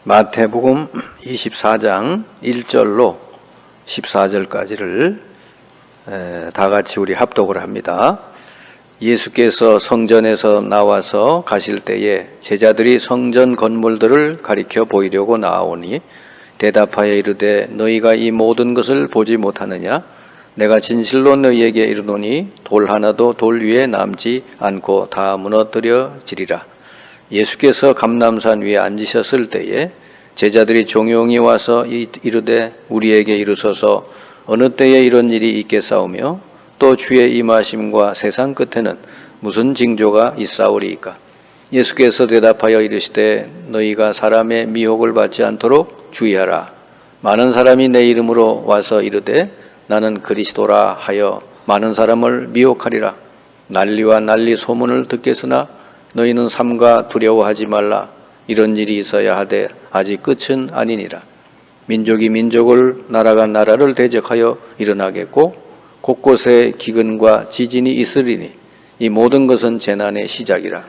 마태복음 24장 1절로 14절까지를 다 같이 우리 합독을 합니다. 예수께서 성전에서 나와서 가실 때에 제자들이 성전 건물들을 가리켜 보이려고 나아오니 대답하여 이르되 너희가 이 모든 것을 보지 못하느냐? 내가 진실로 너희에게 이르노니 돌 하나도 돌 위에 남지 않고 다 무너뜨려지리라. 예수께서 감람산 위에 앉으셨을 때에 제자들이 종용이 와서 이르되 우리에게 이르소서 어느 때에 이런 일이 있겠사오며 또 주의 임하심과 세상 끝에는 무슨 징조가 있사오리이까? 예수께서 대답하여 이르시되 너희가 사람의 미혹을 받지 않도록 주의하라. 많은 사람이 내 이름으로 와서 이르되 나는 그리스도라 하여 많은 사람을 미혹하리라. 난리와 난리 소문을 듣겠으나 너희는 삼가 두려워하지 말라. 이런 일이 있어야 하되 아직 끝은 아니니라. 민족이 민족을 나라가 나라를 대적하여 일어나겠고 곳곳에 기근과 지진이 있으리니 이 모든 것은 재난의 시작이라.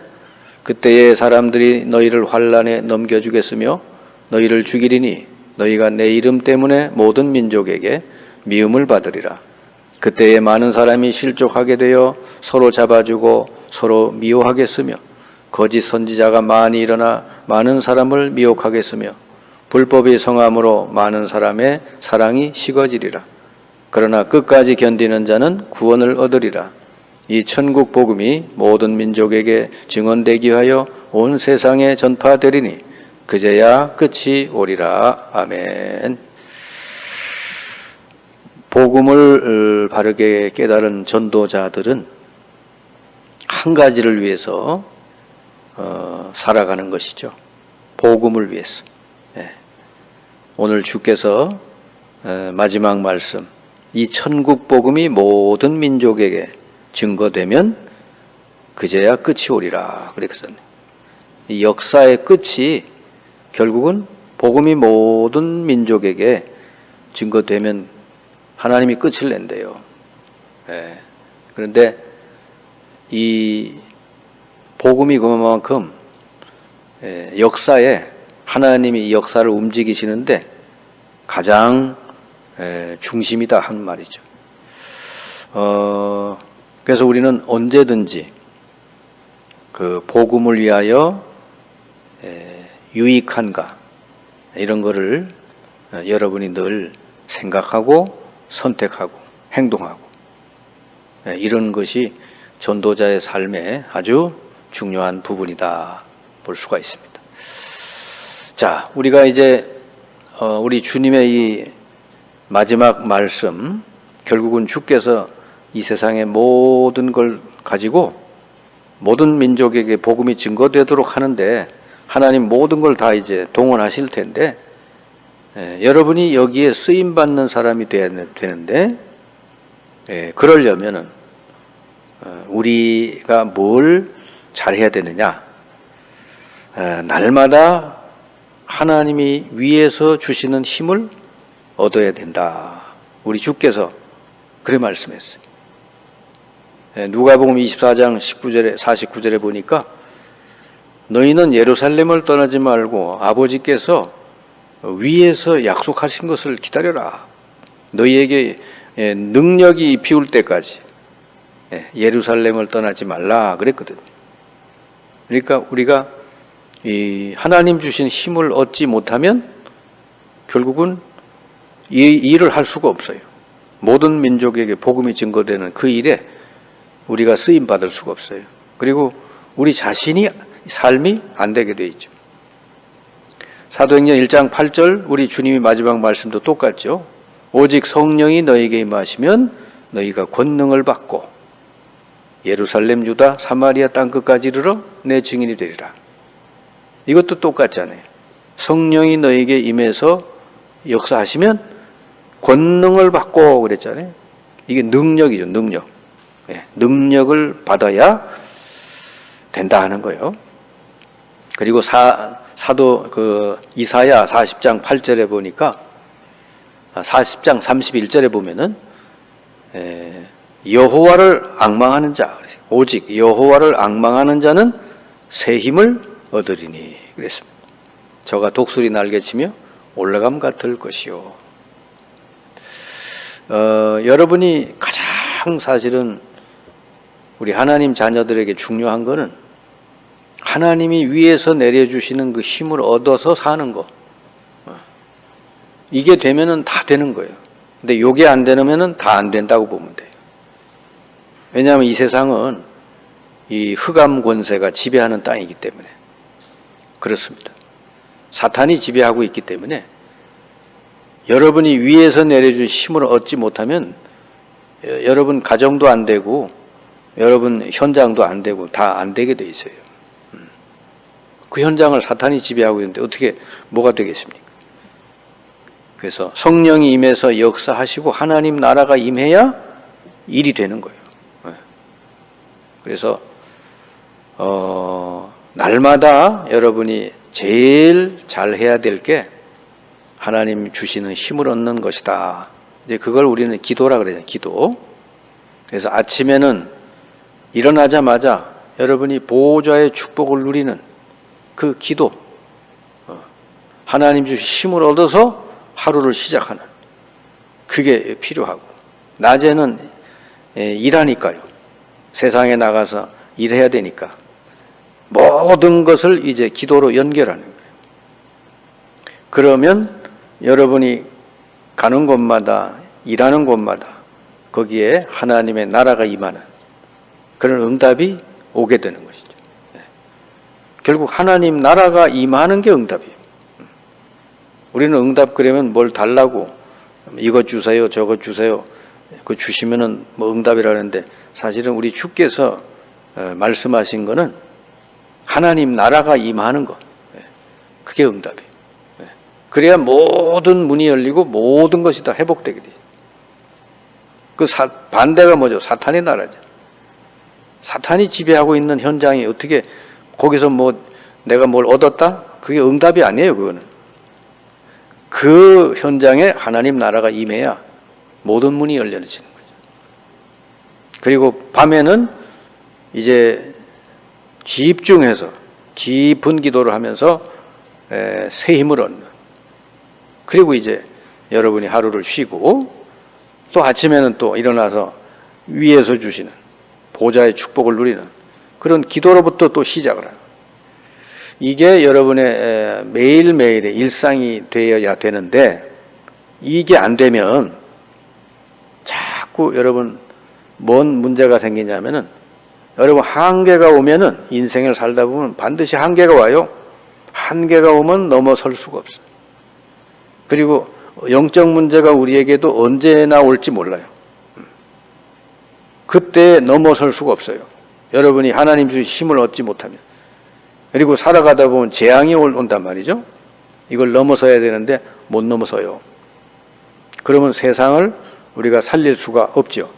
그때에 사람들이 너희를 환난에 넘겨주겠으며 너희를 죽이리니 너희가 내 이름 때문에 모든 민족에게 미움을 받으리라. 그때에 많은 사람이 실족하게 되어 서로 잡아주고 서로 미워하겠으며 거짓 선지자가 많이 일어나 많은 사람을 미혹하겠으며 불법이 성함으로 많은 사람의 사랑이 식어지리라. 그러나 끝까지 견디는 자는 구원을 얻으리라. 이 천국 복음이 모든 민족에게 증언되기 위하여 온 세상에 전파되리니 그제야 끝이 오리라. 아멘. 복음을 바르게 깨달은 전도자들은 한 가지를 위해서 살아가는 것이죠. 복음을 위해서. 오늘 주께서 마지막 말씀, 이 천국 복음이 모든 민족에게 증거되면 그제야 끝이 오리라. 그랬거든요. 이 역사의 끝이 결국은 복음이 모든 민족에게 증거되면 하나님이 끝을 낸대요. 그런데 이 복음이 그만큼 역사에 하나님이 이 역사를 움직이시는데 가장 중심이다 하는 말이죠. 그래서 우리는 언제든지 그 복음을 위하여 유익한가 이런 거를 여러분이 늘 생각하고 선택하고 행동하고 이런 것이 전도자의 삶에 아주 중요한 부분이다 볼 수가 있습니다. 자, 우리가 이제 우리 주님의 이 마지막 말씀, 결국은 주께서 이 세상의 모든 걸 가지고 모든 민족에게 복음이 증거되도록 하는데 하나님 모든 걸 다 이제 동원하실 텐데 여러분이 여기에 쓰임 받는 사람이 돼야 되는데 그러려면은 우리가 뭘 잘해야 되느냐? 날마다 하나님이 위에서 주시는 힘을 얻어야 된다. 우리 주께서 그래 말씀했어요. 누가복음 24장 19절에 49절에 보니까 너희는 예루살렘을 떠나지 말고 아버지께서 위에서 약속하신 것을 기다려라. 너희에게 능력이 비울 때까지 예루살렘을 떠나지 말라 그랬거든. 그러니까 우리가 이 하나님 주신 힘을 얻지 못하면 결국은 이 일을 할 수가 없어요. 모든 민족에게 복음이 증거되는 그 일에 우리가 쓰임 받을 수가 없어요. 그리고 우리 자신이 삶이 안 되게 돼 있죠. 사도행전 1장 8절 우리 주님이 마지막 말씀도 똑같죠. 오직 성령이 너희에게 임하시면 너희가 권능을 받고 예루살렘, 유다, 사마리아 땅끝까지 이르러 내 증인이 되리라. 이것도 똑같잖아요. 성령이 너희에게 임해서 역사하시면 권능을 받고 그랬잖아요. 이게 능력이죠, 능력. 능력을 받아야 된다 하는 거예요. 그리고 사도 이사야 40장 8절에 보니까 40장 31절에 보면은 여호와를 앙망하는 자, 오직 여호와를 앙망하는 자는 새 힘을 얻으리니 그랬습니다. 저가 독수리 날개치며 올라감 같을 것이요. 여러분이 가장 사실은 우리 하나님 자녀들에게 중요한 거는 하나님이 위에서 내려주시는 그 힘을 얻어서 사는 거. 이게 되면은 다 되는 거예요. 근데 이게 안 되면은 다 안 된다고 보면 돼요. 왜냐하면 이 세상은 이 흑암 권세가 지배하는 땅이기 때문에 그렇습니다. 사탄이 지배하고 있기 때문에 여러분이 위에서 내려준 힘을 얻지 못하면 여러분 가정도 안 되고 여러분 현장도 안 되고 다 안 되게 돼 있어요. 그 현장을 사탄이 지배하고 있는데 어떻게 뭐가 되겠습니까? 그래서 성령이 임해서 역사하시고 하나님 나라가 임해야 일이 되는 거예요. 그래서 날마다 여러분이 제일 잘 해야 될 게 하나님 주시는 힘을 얻는 것이다. 이제 그걸 우리는 기도라 그러잖아요. 기도. 그래서 아침에는 일어나자마자 여러분이 보호자의 축복을 누리는 그 기도, 하나님 주신 힘을 얻어서 하루를 시작하는 그게 필요하고, 낮에는 일하니까요. 세상에 나가서 일해야 되니까 모든 것을 이제 기도로 연결하는 거예요. 그러면 여러분이 가는 곳마다 일하는 곳마다 거기에 하나님의 나라가 임하는 그런 응답이 오게 되는 것이죠. 결국 하나님 나라가 임하는 게 응답이에요. 우리는 응답 그러면 뭘 달라고 이것 주세요 저것 주세요 그 주시면은 뭐 응답이라는데, 사실은 우리 주께서 말씀하신 거는 하나님 나라가 임하는 것, 그게 응답이에요. 그래야 모든 문이 열리고 모든 것이 다 회복되게 돼요. 그 반대가 뭐죠? 사탄의 나라죠. 사탄이 지배하고 있는 현장이 어떻게 거기서 뭐 내가 뭘 얻었다? 그게 응답이 아니에요. 그거는 그 현장에 하나님 나라가 임해야 모든 문이 열려지는 거죠. 그리고 밤에는 이제 집중해서 깊은 기도를 하면서 새 힘을 얻는, 그리고 이제 여러분이 하루를 쉬고 또 아침에는 또 일어나서 위에서 주시는 보좌의 축복을 누리는 그런 기도로부터 또 시작을 해요. 이게 여러분의 매일매일의 일상이 되어야 되는데, 이게 안 되면 자꾸 여러분 뭔 문제가 생기냐면은, 여러분 한계가 오면은 인생을 살다 보면 반드시 한계가 와요. 한계가 오면 넘어설 수가 없어요. 그리고 영적 문제가 우리에게도 언제나 올지 몰라요. 그때 넘어설 수가 없어요. 여러분이 하나님 주신 힘을 얻지 못하면. 그리고 살아가다 보면 재앙이 온단 말이죠. 이걸 넘어서야 되는데 못 넘어서요. 그러면 세상을 우리가 살릴 수가 없죠.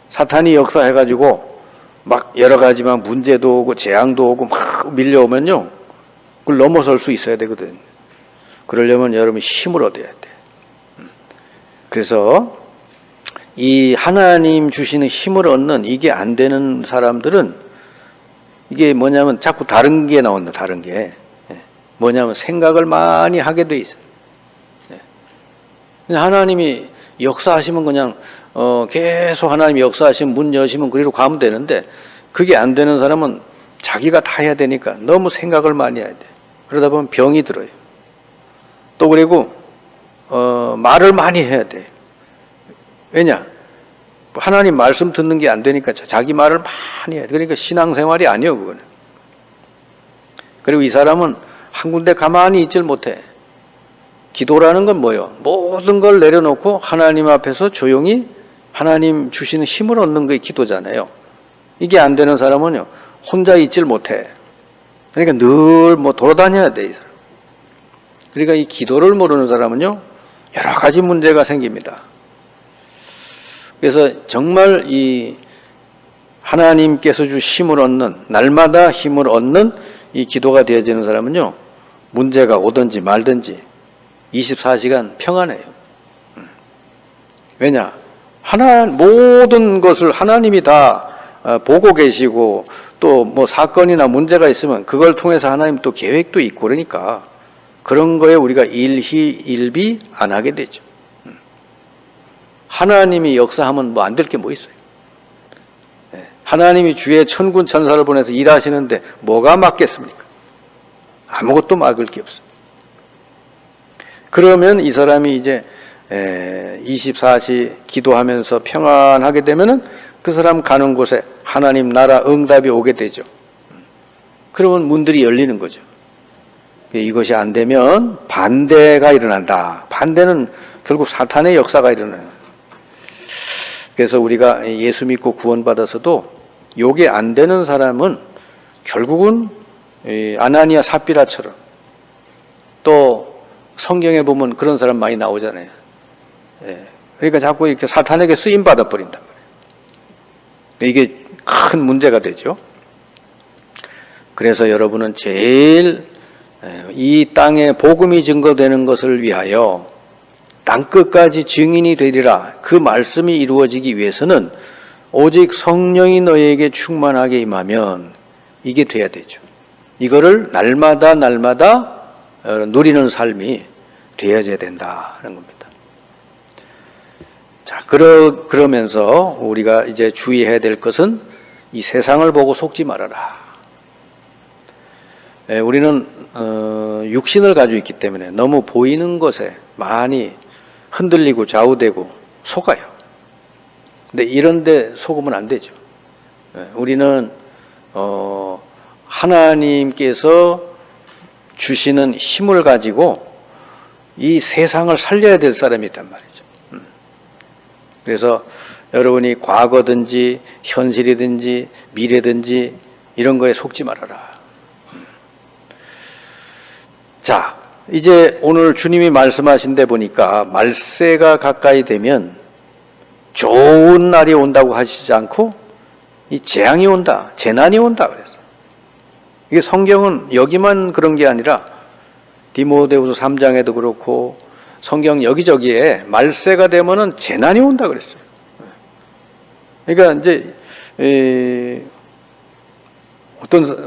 사탄이 역사해가지고 막 여러 가지 막 문제도 오고 재앙도 오고 막 밀려오면요, 그걸 넘어설 수 있어야 되거든. 그러려면 여러분이 힘을 얻어야 돼. 그래서 이 하나님 주시는 힘을 얻는 이게 안 되는 사람들은 이게 뭐냐면 자꾸 다른 게 나온다. 다른 게 뭐냐면 생각을 많이 하게 돼 있어요. 하나님이 역사하시면 그냥 계속 하나님이 역사하시면 문 여시면 그리로 가면 되는데, 그게 안 되는 사람은 자기가 다 해야 되니까 너무 생각을 많이 해야 돼. 그러다 보면 병이 들어요. 또 그리고 말을 많이 해야 돼. 왜냐? 하나님 말씀 듣는 게 안 되니까 자기 말을 많이 해야 돼. 그러니까 신앙생활이 아니에요, 그거는. 그리고 이 사람은 한 군데 가만히 있질 못해. 기도라는 건 뭐예요? 모든 걸 내려놓고 하나님 앞에서 조용히 하나님 주시는 힘을 얻는 게 기도잖아요. 이게 안 되는 사람은요, 혼자 있질 못해. 그러니까 늘 뭐 돌아다녀야 돼, 이 사람. 그러니까 이 기도를 모르는 사람은요, 여러 가지 문제가 생깁니다. 그래서 정말 이 하나님께서 주신 힘을 얻는, 날마다 힘을 얻는 이 기도가 되어지는 사람은요, 문제가 오든지 말든지 24시간 평안해요. 왜냐? 모든 것을 하나님이 다 보고 계시고 또 뭐 사건이나 문제가 있으면 그걸 통해서 하나님 또 계획도 있고 그러니까 그런 거에 우리가 일희일비 안 하게 되죠. 하나님이 역사하면 뭐 안 될 게 뭐 있어요. 하나님이 주의 천군 천사를 보내서 일하시는데 뭐가 막겠습니까? 아무것도 막을 게 없어요. 그러면 이 사람이 이제 24시 기도하면서 평안하게 되면은 그 사람 가는 곳에 하나님 나라 응답이 오게 되죠. 그러면 문들이 열리는 거죠. 이것이 안 되면 반대가 일어난다. 반대는 결국 사탄의 역사가 일어나요. 그래서 우리가 예수 믿고 구원받아서도 요게 안 되는 사람은 결국은 아나니아 삽비라처럼 또 성경에 보면 그런 사람 많이 나오잖아요. 그러니까 자꾸 이렇게 사탄에게 쓰임 받아 버린단 말이에요. 이게 큰 문제가 되죠. 그래서 여러분은 제일 이 땅에 복음이 증거되는 것을 위하여 땅끝까지 증인이 되리라. 그 말씀이 이루어지기 위해서는 오직 성령이 너희에게 충만하게 임하면 이게 돼야 되죠. 이거를 날마다 누리는 삶이 되어야 된다는 겁니다. 자, 그러면서 우리가 이제 주의해야 될 것은 이 세상을 보고 속지 말아라. 우리는 육신을 가지고 있기 때문에 너무 보이는 것에 많이 흔들리고 좌우되고 속아요. 근데 이런데 속으면 안 되죠. 우리는 하나님께서 주시는 힘을 가지고 이 세상을 살려야 될 사람이 있단 말이죠. 그래서 여러분이 과거든지 현실이든지 미래든지 이런 거에 속지 말아라. 자, 이제 오늘 주님이 말씀하신 데 보니까 말세가 가까이 되면 좋은 날이 온다고 하시지 않고 이 재앙이 온다, 재난이 온다 그랬어요. 이게 성경은 여기만 그런 게 아니라 디모데후서 3장에도 그렇고 성경 여기저기에 말세가 되면은 재난이 온다 그랬어요. 그러니까 이제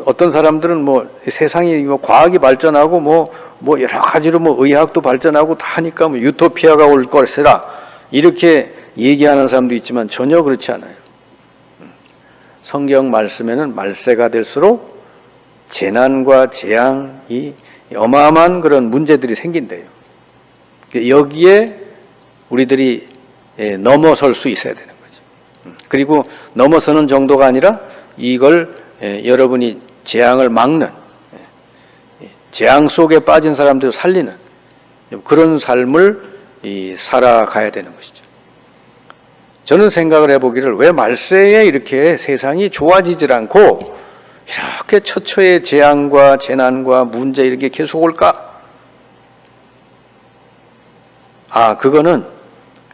어떤 사람들은 뭐 세상이 뭐 과학이 발전하고 뭐 여러 가지로 뭐 의학도 발전하고 다 하니까 뭐 유토피아가 올 것이라 이렇게 얘기하는 사람도 있지만 전혀 그렇지 않아요. 성경 말씀에는 말세가 될수록 재난과 재앙이 어마어마한 그런 문제들이 생긴대요. 여기에 우리들이 넘어설 수 있어야 되는 거죠. 그리고 넘어서는 정도가 아니라 이걸 여러분이 재앙을 막는, 재앙 속에 빠진 사람들을 살리는 그런 삶을 살아가야 되는 것이죠. 저는 생각을 해보기를 왜 말세에 이렇게 세상이 좋아지질 않고 이렇게 처처의 재앙과 재난과 문제 이렇게 계속 올까? 그거는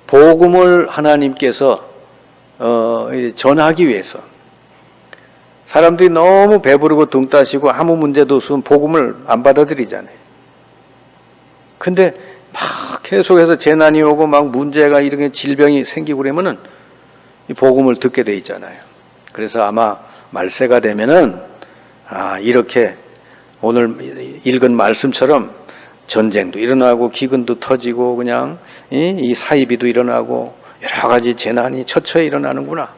복음을 하나님께서 전하기 위해서 사람들이 너무 배부르고 등 따시고 아무 문제도 없으면 복음을 안 받아들이잖아요. 근데 막 계속해서 재난이 오고 막 문제가 이런 질병이 생기고 그러면은 이 복음을 듣게 돼 있잖아요. 그래서 아마 말세가 되면은 이렇게 오늘 읽은 말씀처럼 전쟁도 일어나고 기근도 터지고 그냥 이 사이비도 일어나고 여러 가지 재난이 처처에 일어나는구나.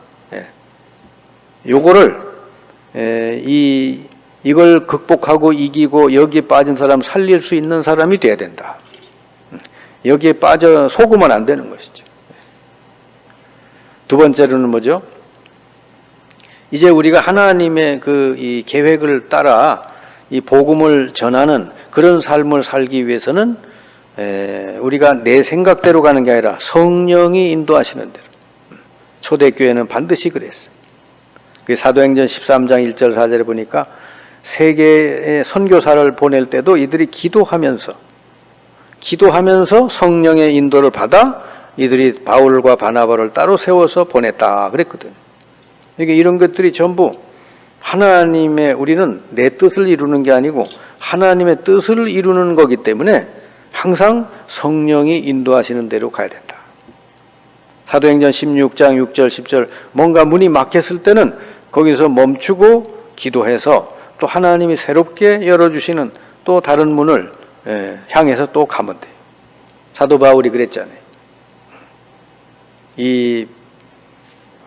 요거를 이걸 극복하고 이기고 여기에 빠진 사람 살릴 수 있는 사람이 돼야 된다. 여기에 빠져 속으면 안 되는 것이죠. 두 번째로는 뭐죠? 이제 우리가 하나님의 이 계획을 따라 이 복음을 전하는 그런 삶을 살기 위해서는 우리가 내 생각대로 가는 게 아니라 성령이 인도하시는 대로. 초대교회는 반드시 그랬어요. 사도행전 13장 1절 4절에 보니까 세계의 선교사를 보낼 때도 이들이 기도하면서 성령의 인도를 받아 이들이 바울과 바나바를 따로 세워서 보냈다 그랬거든요. 그러니까 이런 것들이 전부 우리는 내 뜻을 이루는 게 아니고 하나님의 뜻을 이루는 거기 때문에 항상 성령이 인도하시는 대로 가야 된다. 사도행전 16장 6절 10절 뭔가 문이 막혔을 때는 거기서 멈추고 기도해서 또 하나님이 새롭게 열어주시는 또 다른 문을 향해서 또 가면 돼요. 사도 바울이 그랬잖아요. 이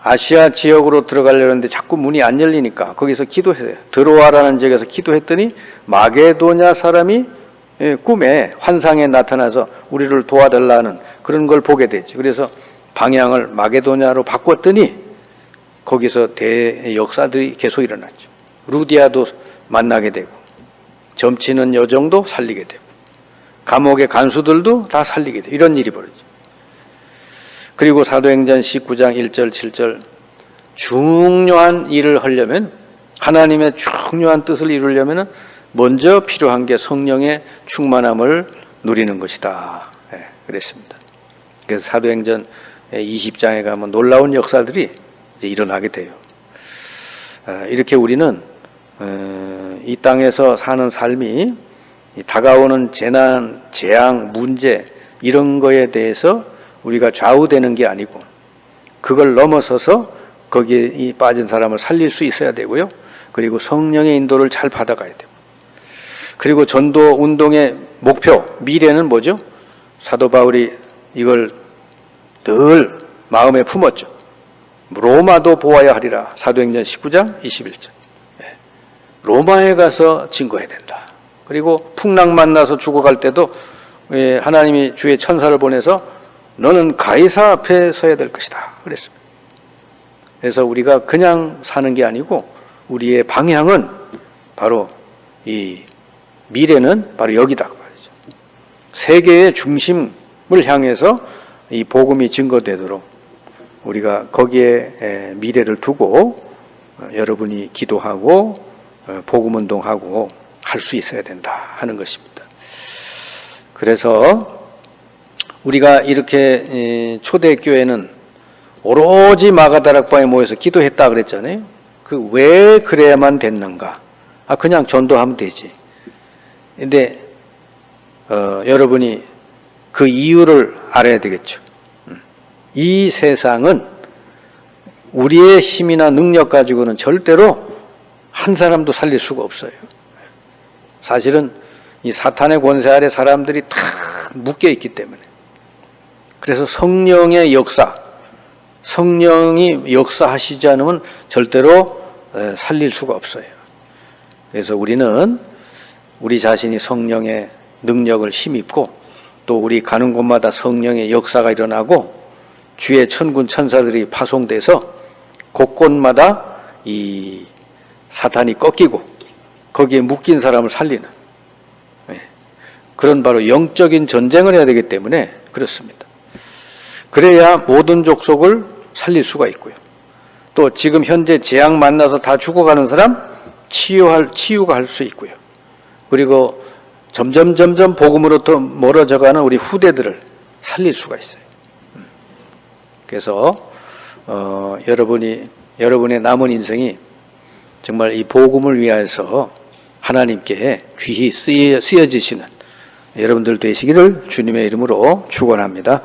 아시아 지역으로 들어가려는데 자꾸 문이 안 열리니까 거기서 기도했어요. 들어와라는 지역에서 기도했더니 마게도냐 사람이 꿈에 환상에 나타나서 우리를 도와달라는 그런 걸 보게 되죠. 그래서 방향을 마게도냐로 바꿨더니 거기서 대역사들이 계속 일어났죠. 루디아도 만나게 되고 점치는 여종도 살리게 되고 감옥의 간수들도 다 살리게 되고 이런 일이 벌어지죠. 그리고 사도행전 19장 1절 7절 중요한 일을 하려면 하나님의 중요한 뜻을 이루려면 먼저 필요한 게 성령의 충만함을 누리는 것이다. 그랬습니다. 그래서 사도행전 20장에 가면 놀라운 역사들이 이제 일어나게 돼요. 이렇게 우리는 이 땅에서 사는 삶이 다가오는 재난, 재앙, 문제 이런 거에 대해서 우리가 좌우되는 게 아니고 그걸 넘어서서 거기에 빠진 사람을 살릴 수 있어야 되고요. 그리고 성령의 인도를 잘 받아가야 되고 그리고 전도 운동의 목표, 미래는 뭐죠? 사도 바울이 이걸 늘 마음에 품었죠. 로마도 보아야 하리라. 사도행전 19장 21절. 로마에 가서 증거해야 된다. 그리고 풍랑 만나서 죽어갈 때도 하나님이 주의 천사를 보내서 너는 가이사 앞에 서야 될 것이다. 그랬습니다. 그래서 우리가 그냥 사는 게 아니고 우리의 방향은 바로 이 미래는 바로 여기다 말이죠. 세계의 중심을 향해서 이 복음이 증거되도록 우리가 거기에 미래를 두고 여러분이 기도하고 복음 운동하고 할 수 있어야 된다 하는 것입니다. 그래서 우리가 이렇게 초대교회는 오로지 마가다락방에 모여서 기도했다 그랬잖아요. 그 왜 그래야만 됐는가? 그냥 전도하면 되지. 근데 여러분이 그 이유를 알아야 되겠죠. 이 세상은 우리의 힘이나 능력 가지고는 절대로 한 사람도 살릴 수가 없어요. 사실은 이 사탄의 권세 아래 사람들이 다 묶여 있기 때문에. 그래서 성령의 역사, 성령이 역사하시지 않으면 절대로 살릴 수가 없어요. 그래서 우리는 우리 자신이 성령의 능력을 힘입고 또 우리 가는 곳마다 성령의 역사가 일어나고 주의 천군 천사들이 파송돼서 곳곳마다 이 사탄이 꺾이고 거기에 묶인 사람을 살리는 그런 바로 영적인 전쟁을 해야 되기 때문에 그렇습니다. 그래야 모든 족속을 살릴 수가 있고요. 또 지금 현재 재앙 만나서 다 죽어가는 사람 치유가 할 수 있고요. 그리고 점점 복음으로부터 멀어져가는 우리 후대들을 살릴 수가 있어요. 그래서 여러분의 남은 인생이 정말 이 복음을 위해서 하나님께 귀히 쓰여지시는 여러분들 되시기를 주님의 이름으로 축원합니다.